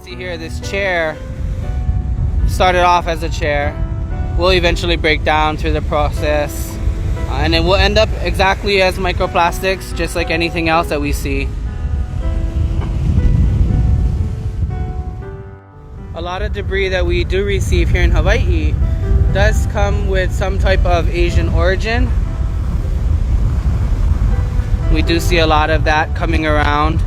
See here, this chair started off as a chair, will eventually break down through the process, and it will end up exactly as microplastics, just like anything else that we see. A lot of debris that we do receive here in Hawaii does come with some type of Asian origin. We do see a lot of that coming around.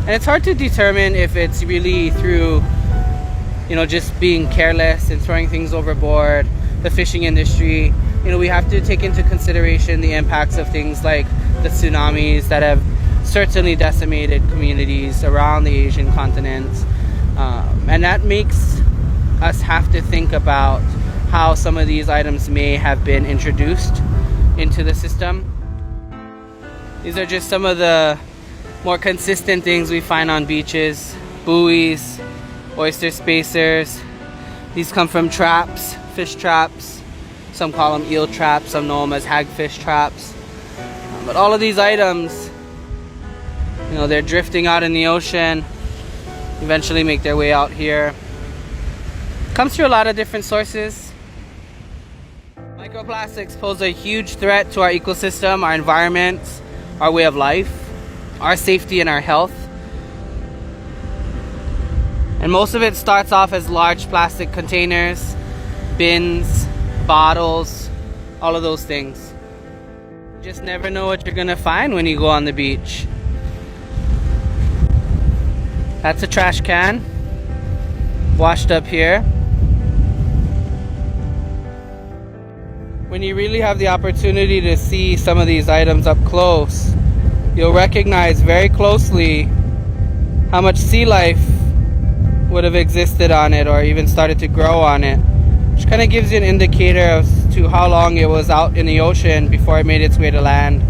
And it's hard to determine if it's really through, just being careless and throwing things overboard, the fishing industry. We have to take into consideration the impacts of things like the tsunamis that have certainly decimated communities around the Asian continent. And that makes us have to think about how some of these items may have been introduced into the system. These are just some of the more consistent things we find on beaches: buoys, oyster spacers. These come from traps, fish traps. Some call them eel traps, some know them as hagfish traps. But all of these items, they're drifting out in the ocean, eventually make their way out here. Comes through a lot of different sources. Microplastics pose a huge threat to our ecosystem, our environment, our way of life, our safety and our health. And most of it starts off as large plastic containers, bins, bottles, all of those things. You just never know what you're gonna find when you go on the beach. That's a trash can washed up here. When you really have the opportunity to see some of these items up close, you'll recognize very closely how much sea life would have existed on it or even started to grow on it, which kind of gives you an indicator as to how long it was out in the ocean before it made its way to land.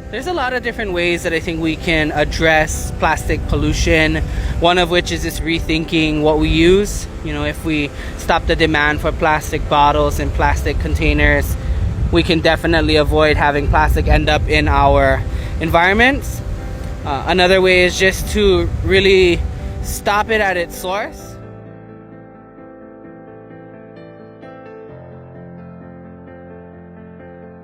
There's a lot of different ways that I think we can address plastic pollution, one of which is just rethinking what we use. If we stop the demand for plastic bottles and plastic containers, we can definitely avoid having plastic end up in our environments. Another way is just to really stop it at its source.